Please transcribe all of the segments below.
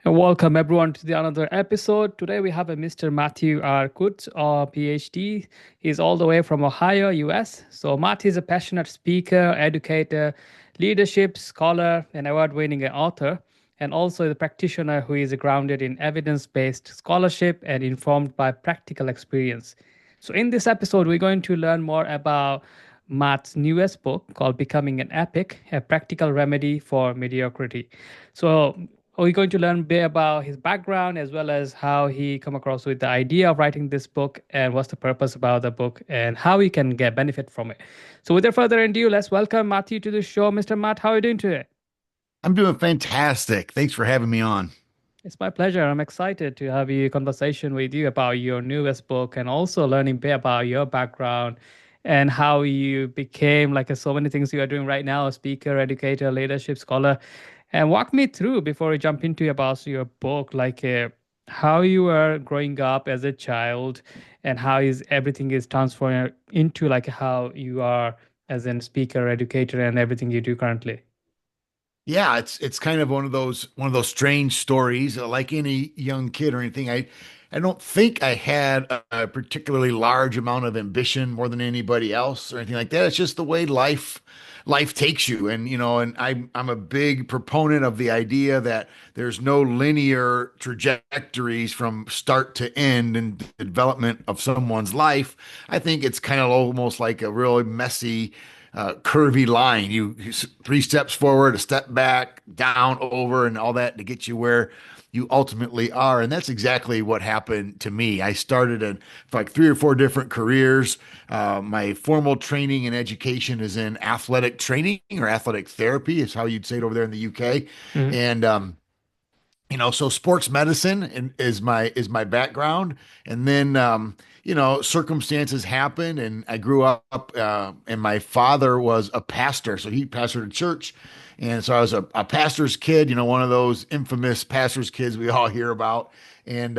And welcome everyone to the another episode. Today we have a Mr. Matthew R. Kutz, or PhD. He's all the way from Ohio, US. So Matthew is a passionate speaker, educator, leadership scholar, and award-winning author, and also the practitioner who is grounded in evidence-based scholarship and informed by practical experience. So in this episode, we're going to learn more about Matt's newest book called Becoming an Epic, a practical remedy for mediocrity. So we're going to learn a bit about his background as well as how he come across with the idea of writing this book and what's the purpose about the book and how we can get benefit from it. So without further ado, let's welcome Matthew to the show. Mr. Matt, how are you doing today? I'm doing fantastic. Thanks for having me on. It's my pleasure. I'm excited to have a conversation with you about your newest book and also learning a bit about your background and how you became like so many things you are doing right now, a speaker, educator, leadership scholar. And walk me through before we jump into about your book, how you were growing up as a child and how is everything is transforming into like how you are as a speaker, educator, and everything you do currently. Yeah, it's kind of one of those strange stories. Like any young kid or anything, I don't think I had a particularly large amount of ambition more than anybody else or anything like that. It's just the way life takes you, and I'm a big proponent of the idea that there's no linear trajectories from start to end in the development of someone's life. I think it's kind of almost like a really messy curvy line. Three steps forward, a step back, down, over, and all that to get you where you ultimately are. And that's exactly what happened to me. I started in like three or four different careers. My formal training and education is in athletic training or athletic therapy, is how you'd say it over there in the UK. Mhm. And so sports medicine is my background, and then circumstances happen, and I grew up, and my father was a pastor, so he pastored a church, and so I was a pastor's kid, one of those infamous pastor's kids we all hear about, and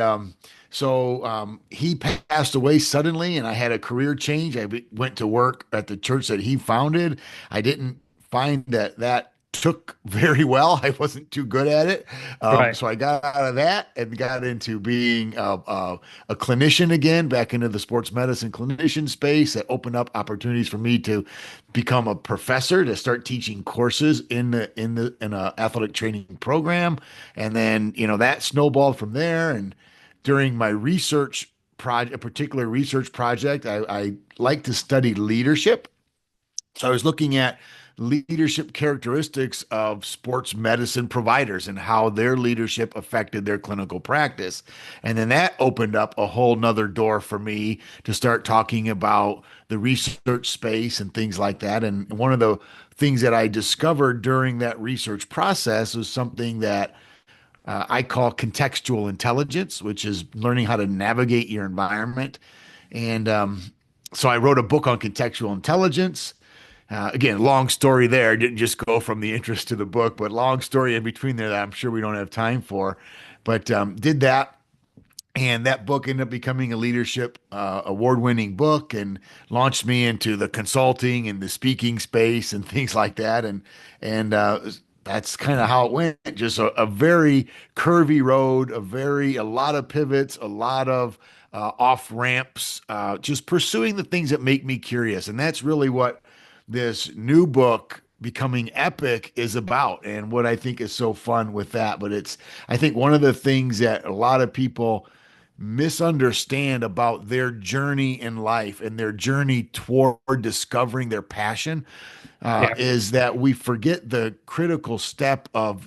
he passed away suddenly, and I had a career change. Went to work at the church that he founded. I didn't find that took very well. I wasn't too good at it. Right. So I got out of that and got into being a clinician again, back into the sports medicine clinician space. That opened up opportunities for me to become a professor, to start teaching courses in a athletic training program. And then, that snowballed from there. And during my research project, a particular research project, I like to study leadership. So I was looking at leadership characteristics of sports medicine providers and how their leadership affected their clinical practice. And then that opened up a whole nother door for me to start talking about the research space and things like that. And one of the things that I discovered during that research process was something that I call contextual intelligence, which is learning how to navigate your environment. And so I wrote a book on contextual intelligence. Again, long story there. Didn't just go from the interest to the book, but long story in between there that I'm sure we don't have time for. But did that. And that book ended up becoming a leadership award-winning book and launched me into the consulting and the speaking space and things like that. And that's kind of how it went. Just a very curvy road, a lot of pivots, a lot of off ramps, just pursuing the things that make me curious. And that's really what this new book, Becoming Epic, is about, and what I think is so fun with that. But I think one of the things that a lot of people misunderstand about their journey in life and their journey toward discovering their passion Yeah. is that we forget the critical step of,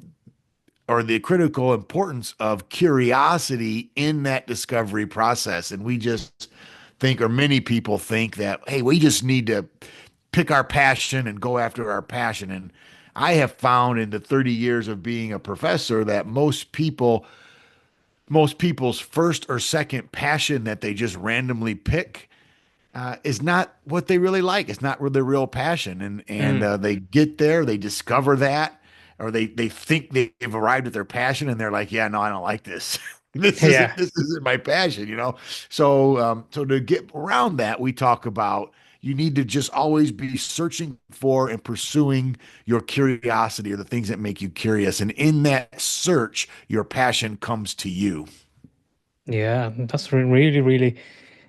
or the critical importance of curiosity in that discovery process. And we just think, or many people think that, hey, we just need to pick our passion and go after our passion. And I have found in the 30 years of being a professor that most people's first or second passion that they just randomly pick is not what they really like. It's not their real passion, and Mm. they get there, they discover that, or they think they've arrived at their passion, and they're like, yeah, no, I don't like this. This isn't Yeah. this isn't my passion. So to get around that, we talk about you need to just always be searching for and pursuing your curiosity or the things that make you curious. And in that search, your passion comes to you. Yeah, that's really, really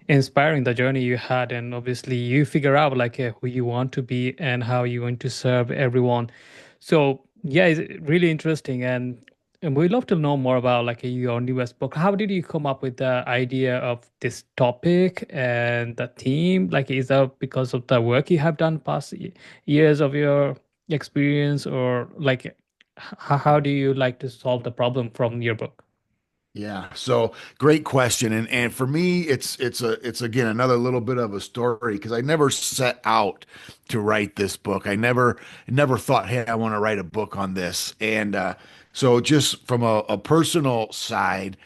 inspiring the journey you had. And obviously, you figure out like who you want to be and how you want to serve everyone. So, yeah, it's really interesting. And we'd love to know more about like your newest book. How did you come up with the idea of this topic and the theme? Like, is that because of the work you have done past years of your experience, or like, how do you like to solve the problem from your book? Yeah, so great question. And for me, it's again another little bit of a story because I never set out to write this book. I never thought, hey, I want to write a book on this. And so just from a personal side,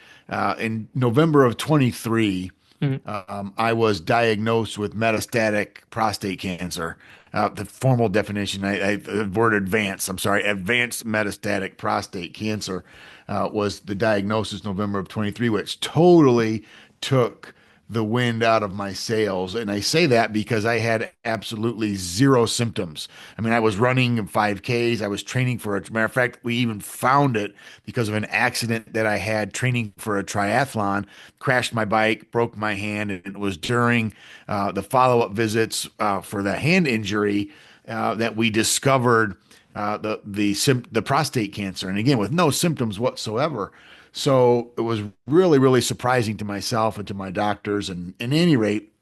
in November of 23, Mhm. I was diagnosed with metastatic prostate cancer. The formal definition, the word advanced, I'm sorry, advanced metastatic prostate cancer was the diagnosis November of 23, which totally took the wind out of my sails. And I say that because I had absolutely zero symptoms. I mean, I was running 5Ks. I was training for a matter of fact, we even found it because of an accident that I had training for a triathlon, crashed my bike, broke my hand, and it was during the follow-up visits for the hand injury that we discovered the prostate cancer, and again with no symptoms whatsoever. So it was really, really surprising to myself and to my doctors. And at any rate,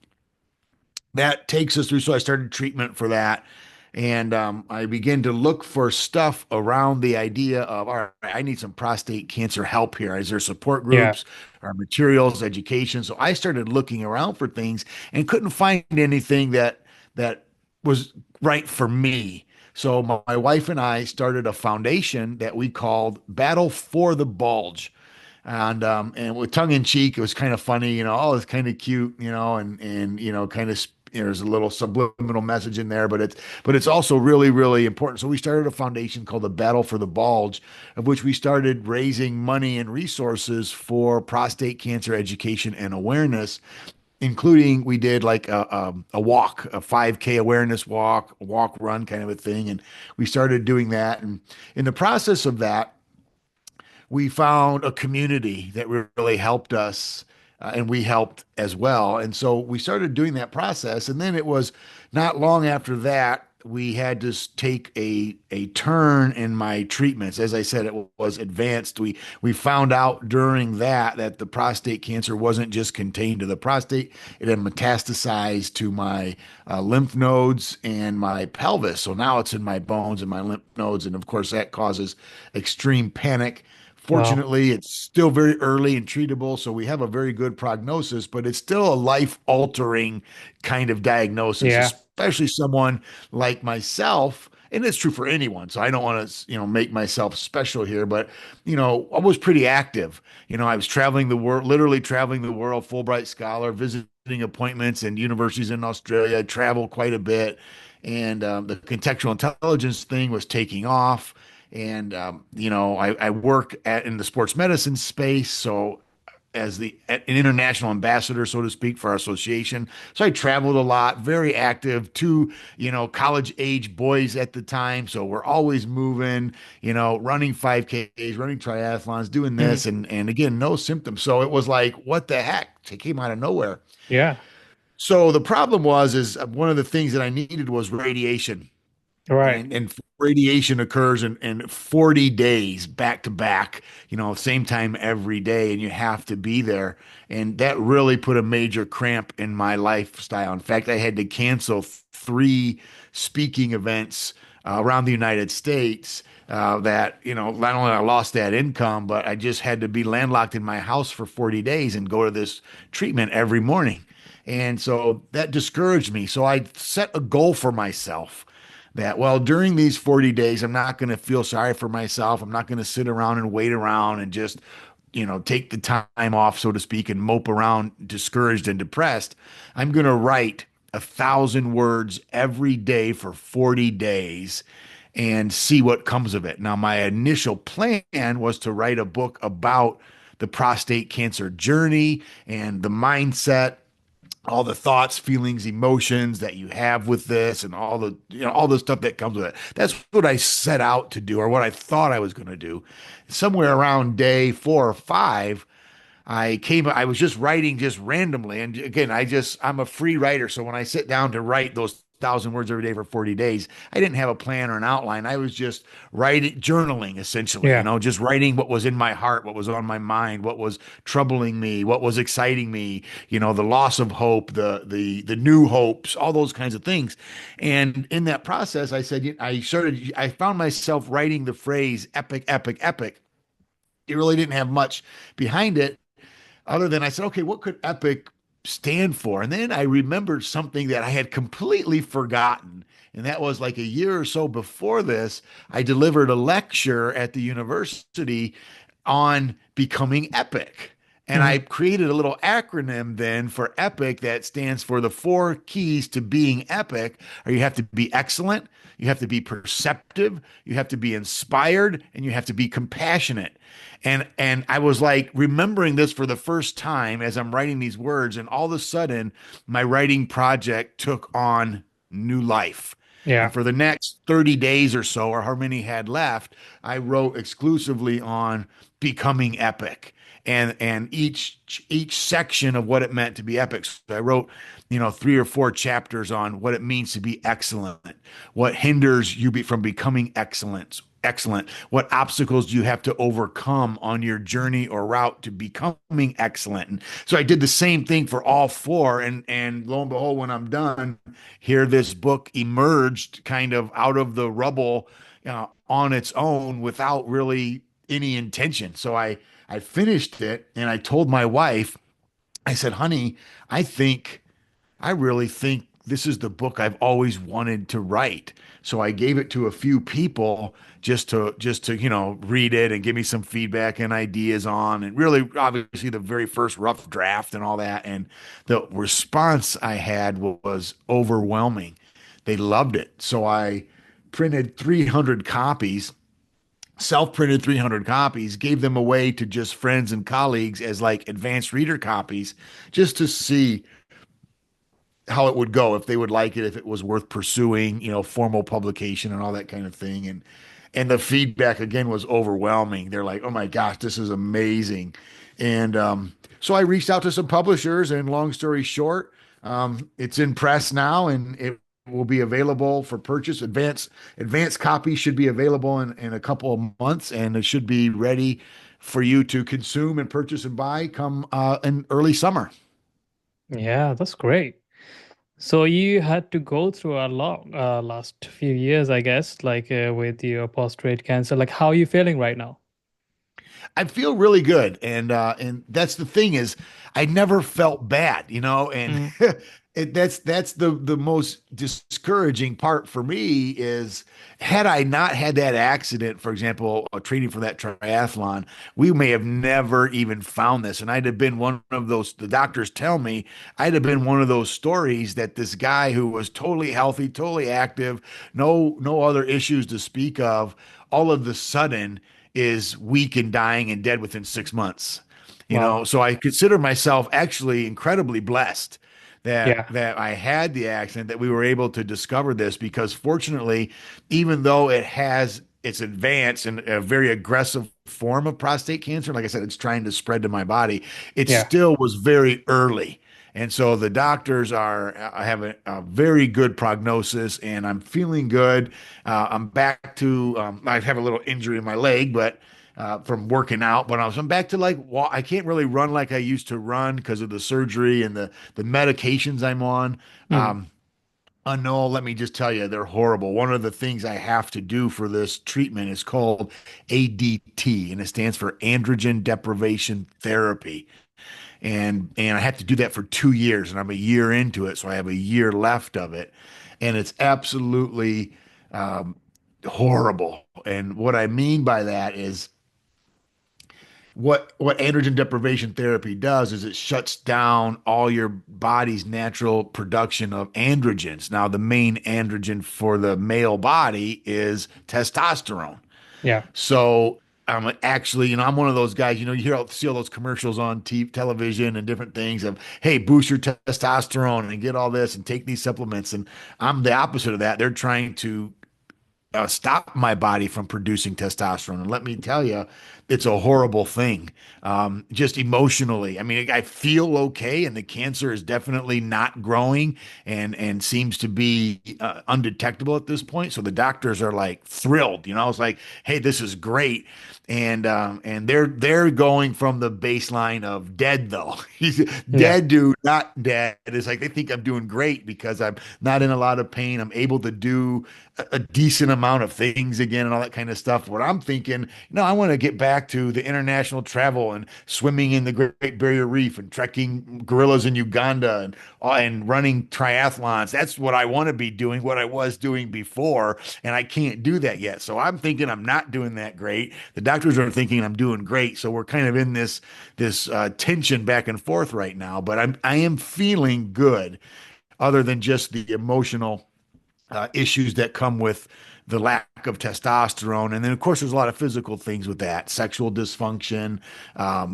that takes us through. So I started treatment for that. And I began to look for stuff around the idea of, all right, I need some prostate cancer help here. Is there support Yeah. groups or materials, education? So I started looking around for things and couldn't find anything that was right for me. So my wife and I started a foundation that we called Battle for the Bulge. And with tongue in cheek, it was kind of funny, oh, it's kind of cute, and kind of there's a little subliminal message in there, but it's also really, really important. So we started a foundation called the Battle for the Bulge, of which we started raising money and resources for prostate cancer education and awareness, including we did like a walk, a 5K awareness walk run kind of a thing. And we started doing that. And in the process of that, we found a community that really helped us, and we helped as well. And so we started doing that process. And then it was not long after that we had to take a turn in my treatments. As I said, it was advanced. We found out during that the prostate cancer wasn't just contained to the prostate; it had metastasized to my lymph nodes and my pelvis. So now it's in my bones and my lymph nodes, and of course that causes extreme panic. Wow. Fortunately, it's still very early and treatable, so we have a very good prognosis, but it's still a life-altering kind of diagnosis, Yeah. especially someone like myself. And it's true for anyone. So I don't want to, make myself special here, but I was pretty active. I was traveling the world, literally traveling the world, Fulbright scholar, visiting appointments and universities in Australia. I traveled quite a bit, and the contextual intelligence thing was taking off. And I work in the sports medicine space, so as an international ambassador, so to speak, for our association. So I traveled a lot, very active, two college age boys at the time. So we're always moving, running 5Ks, running triathlons, doing Mhm. this, and again, no symptoms. So it was like, what the heck? It came out of nowhere. Yeah. So the problem is one of the things that I needed was radiation, Right. and radiation occurs in 40 days back to back, same time every day, and you have to be there. And that really put a major cramp in my lifestyle. In fact, I had to cancel three speaking events around the United States. That not only I lost that income, but I just had to be landlocked in my house for 40 days and go to this treatment every morning. And so that discouraged me. So I set a goal for myself that, well, during these 40 days, I'm not going to feel sorry for myself. I'm not going to sit around and wait around and just, take the time off, so to speak, and mope around discouraged and depressed. I'm going to write 1,000 words every day for 40 days and see what comes of it. Now, my initial plan was to write a book about the prostate cancer journey and the mindset all the thoughts, feelings, emotions that you have with this and all the, all the stuff that comes with it. That's what I set out to do, or what I thought I was going to do. Somewhere around day 4 or 5, I was just writing just randomly. And again, I'm a free writer. So when I sit down to write those 1,000 words every day for 40 days, I didn't have a plan or an outline. I was just writing, journaling essentially, Yeah. just writing what was in my heart, what was on my mind, what was troubling me, what was exciting me, the loss of hope, the new hopes, all those kinds of things. And in that process, I found myself writing the phrase epic, epic, epic. It really didn't have much behind it other than I said, okay, what could epic stand for? And then I remembered something that I had completely forgotten. And that was like a year or so before this, I delivered a lecture at the university on becoming epic. And I Mhm. created a little acronym then for epic that stands for the 4 keys to being epic. Or you have to be excellent, you have to be perceptive, you have to be inspired, and you have to be compassionate. And I was like remembering this for the first time as I'm writing these words, and all of a sudden my writing project took on new life. And Yeah. for the next 30 days or so, or how many had left, I wrote exclusively on becoming epic, and each section of what it meant to be epic. So I wrote, 3 or 4 chapters on what it means to be excellent, what hinders you from becoming excellent, what obstacles do you have to overcome on your journey or route to becoming excellent. And so I did the same thing for all 4, and lo and behold, when I'm done, here this book emerged kind of out of the rubble, on its own without really any intention. So I finished it, and I told my wife, I said, honey, I think, I really think this is the book I've always wanted to write. So I gave it to a few people just to read it and give me some feedback and ideas on, and really obviously the very first rough draft and all that. And the response I had was overwhelming. They loved it. So I printed 300 copies, self-printed 300 copies, gave them away to just friends and colleagues as like advanced reader copies, just to see how it would go, if they would like it, if it was worth pursuing, formal publication and all that kind of thing. And the feedback again was overwhelming. They're like, "Oh my gosh, this is amazing." And so I reached out to some publishers, and long story short, it's in press now, and it will be available for purchase. Advanced copy should be available in a couple of months, and it should be ready for you to consume and purchase and buy come in early summer. Yeah, that's great. So you had to go through a lot last few years, I guess, like with your prostate cancer. Like, how are you feeling right now? I feel really good, and that's the thing is, I never felt bad, and Mm. that's the most discouraging part for me is, had I not had that accident, for example, training for that triathlon, we may have never even found this, and I'd have been one of those. The doctors tell me I'd have been one of those stories that this guy who was totally healthy, totally active, no other issues to speak of, all of the sudden is weak and dying and dead within 6 months. Wow. So I consider myself actually incredibly blessed that Yeah. that I had the accident, that we were able to discover this, because fortunately, even though it's advanced and a very aggressive form of prostate cancer, like I said, it's trying to spread to my body, it Yeah. still was very early. And so the doctors have a very good prognosis, and I'm feeling good. I'm back to I have a little injury in my leg, but from working out. But I'm back to like I can't really run like I used to run because of the surgery and the medications I'm on. Mm. No, let me just tell you, they're horrible. One of the things I have to do for this treatment is called ADT, and it stands for androgen deprivation therapy. And I have to do that for 2 years, and I'm a year into it, so I have a year left of it, and it's absolutely um, horrible. And what I mean by that is, what androgen deprivation therapy does is it shuts down all your body's natural production of androgens. Now, the main androgen for the male body is testosterone. Yeah. So I'm actually, I'm one of those guys, you see all those commercials on television and different things of, hey, boost your testosterone and get all this and take these supplements. And I'm the opposite of that. They're trying to stop my body from producing testosterone. And let me tell you, it's a horrible thing, just emotionally. I mean, I feel okay, and the cancer is definitely not growing and seems to be undetectable at this point. So the doctors are like thrilled. It's like, hey, this is great. And they're going from the baseline of dead though. He's Yeah. dead dude, not dead. It's like they think I'm doing great because I'm not in a lot of pain. I'm able to do a decent amount of things again and all that kind of stuff. What I'm thinking, I want to get back to the international travel and swimming in the Great Barrier Reef and trekking gorillas in Uganda and running triathlons. That's what I want to be doing, what I was doing before, and I can't do that yet. So I'm thinking I'm not doing that great. The doctors are thinking I'm doing great. So we're kind of in this tension back and forth right now. But I am feeling good, other than just the emotional issues that come with the lack of testosterone. And then, of course, there's a lot of physical things with that, sexual dysfunction,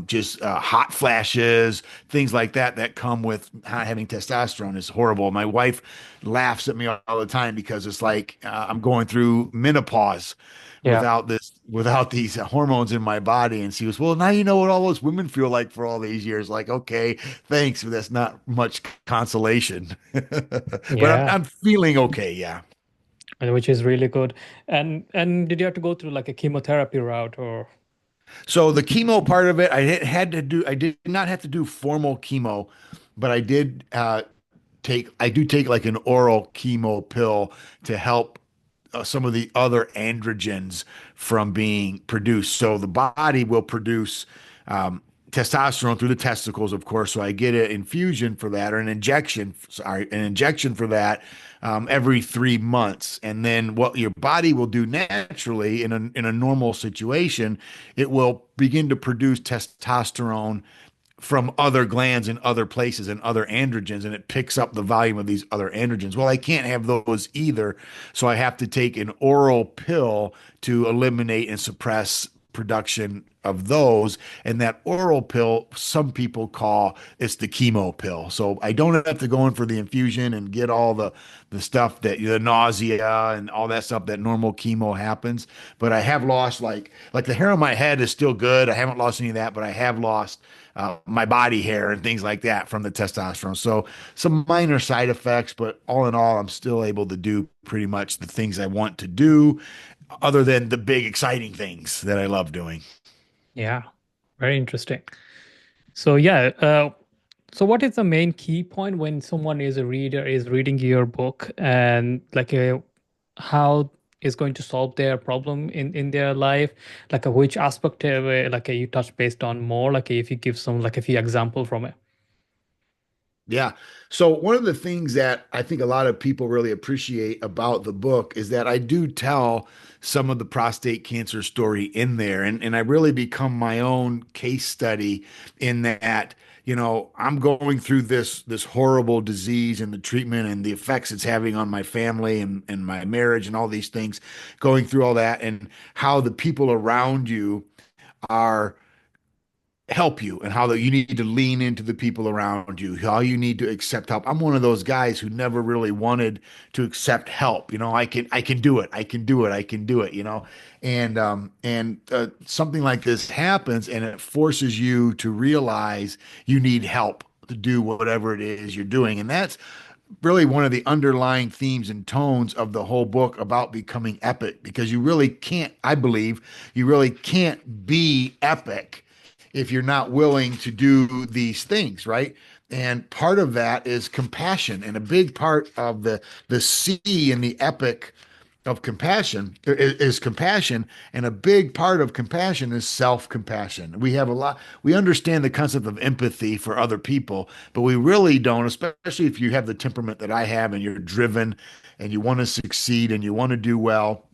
just hot flashes, things like that that come with not having testosterone is horrible. My wife laughs at me all the time because it's like I'm going through menopause Yeah. without these hormones in my body. And she was, well, now you know what all those women feel like for all these years. Like, okay, thanks, but that's not much consolation. But I'm Yeah. I'm feeling okay. Yeah. And which is really good. And did you have to go through like a chemotherapy route or So the chemo part of it, I did not have to do formal chemo, but I do take like an oral chemo pill to help some of the other androgens from being produced. So the body will produce testosterone through the testicles, of course. So I get an infusion for that, or an injection for that every 3 months. And then what your body will do naturally in a normal situation, it will begin to produce testosterone from other glands in other places and other androgens, and it picks up the volume of these other androgens. Well, I can't have those either, so I have to take an oral pill to eliminate and suppress production of those. And that oral pill, some people call it's the chemo pill. So I don't have to go in for the infusion and get all the stuff that the nausea and all that stuff that normal chemo happens. But I have lost like the hair on my head is still good. I haven't lost any of that, but I have lost my body hair and things like that from the testosterone. So some minor side effects, but all in all, I'm still able to do pretty much the things I want to do, other than the big exciting things that I love doing. yeah, very interesting. So yeah, so what is the main key point when someone is a reader is reading your book and like how is going to solve their problem in their life? Like which aspect you touch based on more? Like if you give some like a few example from it. Yeah. So one of the things that I think a lot of people really appreciate about the book is that I do tell some of the prostate cancer story in there. And I really become my own case study in that, I'm going through this horrible disease and the treatment and the effects it's having on my family and my marriage and all these things, going through all that and how the people around you are help you, and how that you need to lean into the people around you, how you need to accept help. I'm one of those guys who never really wanted to accept help. I can do it. I can do it. I can do it. And something like this happens and it forces you to realize you need help to do whatever it is you're doing. And that's really one of the underlying themes and tones of the whole book about becoming epic, because you really can't, I believe, you really can't be epic if you're not willing to do these things, right? And part of that is compassion. And a big part of the C in the epic of compassion is compassion. And a big part of compassion is self-compassion. We understand the concept of empathy for other people, but we really don't, especially if you have the temperament that I have and you're driven and you want to succeed and you want to do well.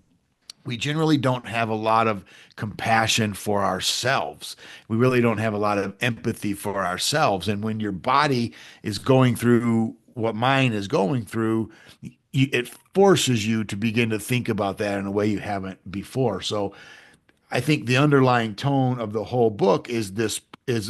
We generally don't have a lot of compassion for ourselves. We really don't have a lot of empathy for ourselves. And when your body is going through what mine is going through, it forces you to begin to think about that in a way you haven't before. So I think the underlying tone of the whole book is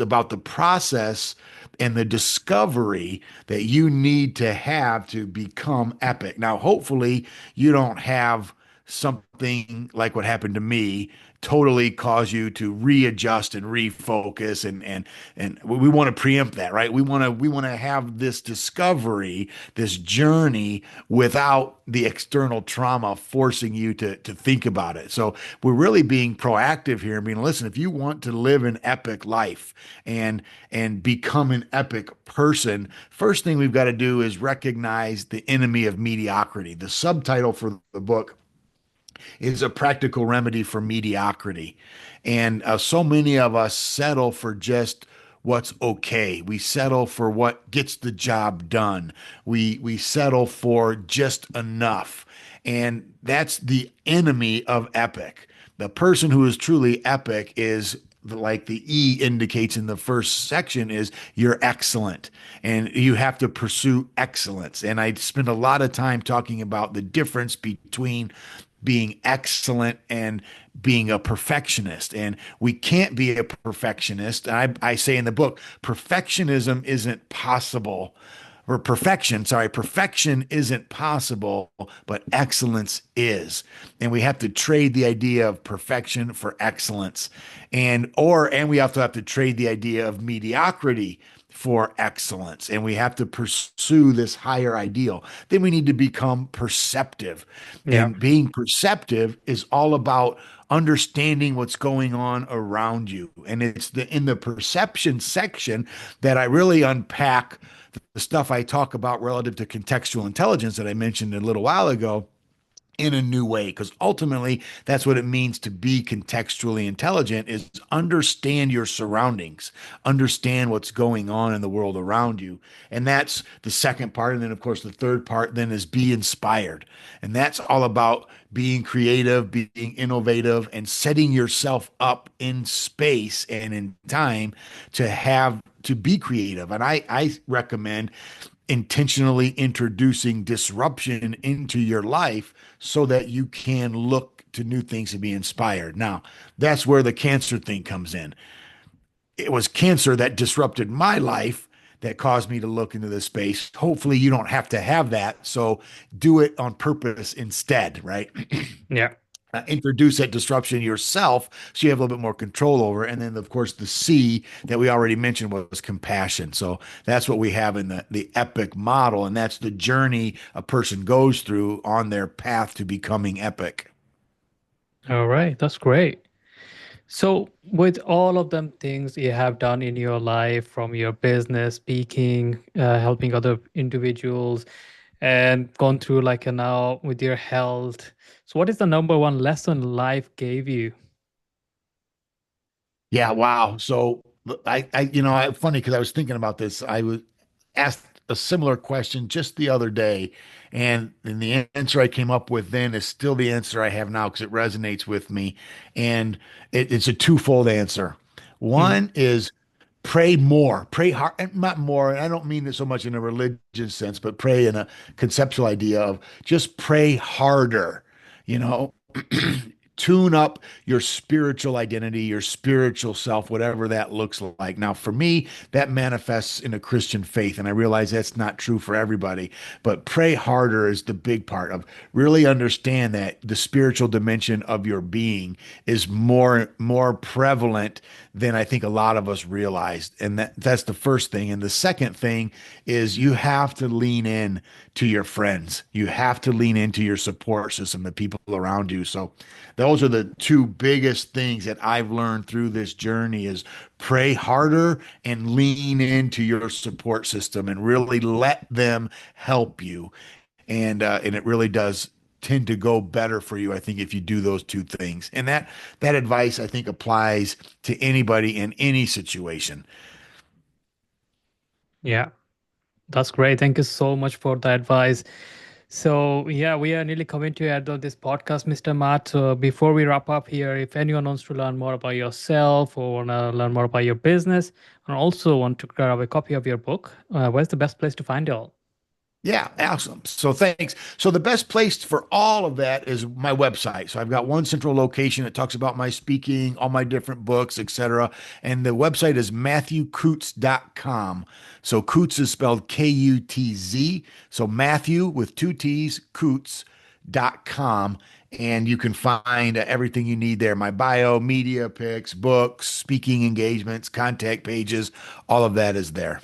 about the process and the discovery that you need to have to become epic. Now, hopefully, you don't have something like what happened to me totally cause you to readjust and refocus and we want to preempt that, right? We want to have this discovery, this journey without the external trauma forcing you to think about it. So we're really being proactive here and being, listen, if you want to live an epic life and become an epic person, first thing we've got to do is recognize the enemy of mediocrity. The subtitle for the book is a practical remedy for mediocrity. And so many of us settle for just what's okay. We settle for what gets the job done. We settle for just enough. And that's the enemy of epic. The person who is truly epic is like the E indicates in the first section is you're excellent and you have to pursue excellence. And I spend a lot of time talking about the difference between being excellent and being a perfectionist. And we can't be a perfectionist. I say in the book, perfectionism isn't possible. Or perfection isn't possible, but excellence is. And we have to trade the idea of perfection for excellence. And we also have to trade the idea of mediocrity for excellence. And we have to pursue this higher ideal. Then we need to become perceptive. Yeah. And being perceptive is all about understanding what's going on around you. And it's in the perception section that I really unpack the stuff I talk about relative to contextual intelligence that I mentioned a little while ago in a new way, because ultimately that's what it means to be contextually intelligent is understand your surroundings, understand what's going on in the world around you. And that's the second part. And then of course the third part then is be inspired. And that's all about being creative, being innovative, and setting yourself up in space and in time to be creative. And I recommend intentionally introducing disruption into your life so that you can look to new things and be inspired. Now, that's where the cancer thing comes in. It was cancer that disrupted my life that caused me to look into this space. Hopefully, you don't have to have that. So do it on purpose instead, right? Yeah. Introduce that disruption yourself so you have a little bit more control over it. And then, of course, the C that we already mentioned was compassion. So that's what we have in the epic model. And that's the journey a person goes through on their path to becoming epic. All right. That's great. So, with all of them things you have done in your life, from your business, speaking, helping other individuals, and gone through like a now with your health. So, what is the number one lesson life gave you? Yeah, wow. So funny because I was thinking about this. I was asked a similar question just the other day, and the answer I came up with then is still the answer I have now because it resonates with me, and it's a twofold answer. Mm. One is pray more, pray hard, and not more. And I don't mean it so much in a religious sense, but pray in a conceptual idea of just pray harder. You know, tune up your spiritual identity, your spiritual self, whatever that looks like. Now, for me, that manifests in a Christian faith, and I realize that's not true for everybody, but pray harder is the big part of really understand that the spiritual dimension of your being is more prevalent than I think a lot of us realized. And that's the first thing. And the second thing is you have to lean in to your friends. You have to lean into your support system, the people around you. So those are the two biggest things that I've learned through this journey is pray harder and lean into your support system and really let them help you. And it really does tend to go better for you, I think, if you do those two things. And that advice, I think, applies to anybody in any situation. Yeah, that's great. Thank you so much for the advice. So, yeah, we are nearly coming to the end of this podcast, Mr. Matt. So, before we wrap up here, if anyone wants to learn more about yourself or want to learn more about your business and also want to grab a copy of your book, where's the best place to find it all? Yeah, awesome. So thanks. So the best place for all of that is my website. So I've got one central location that talks about my speaking, all my different books, etc. And the website is matthewkutz.com. So Kutz is spelled Kutz. So Matthew with two T's, Kutz.com. And you can find everything you need there. My bio, media pics, books, speaking engagements, contact pages, all of that is there.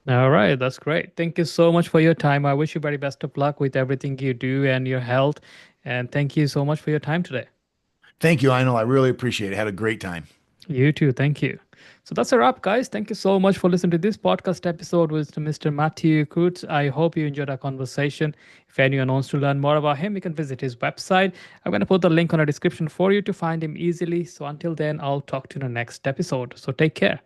All right, that's great. Thank you so much for your time. I wish you very best of luck with everything you do and your health. And thank you so much for your time today. Thank you, Lionel. I really appreciate it. Had a great time. You too. Thank you. So that's a wrap, guys. Thank you so much for listening to this podcast episode with Mr. Matthew Kutz. I hope you enjoyed our conversation. If anyone wants to learn more about him, you can visit his website. I'm going to put the link on the description for you to find him easily. So until then, I'll talk to you in the next episode. So take care.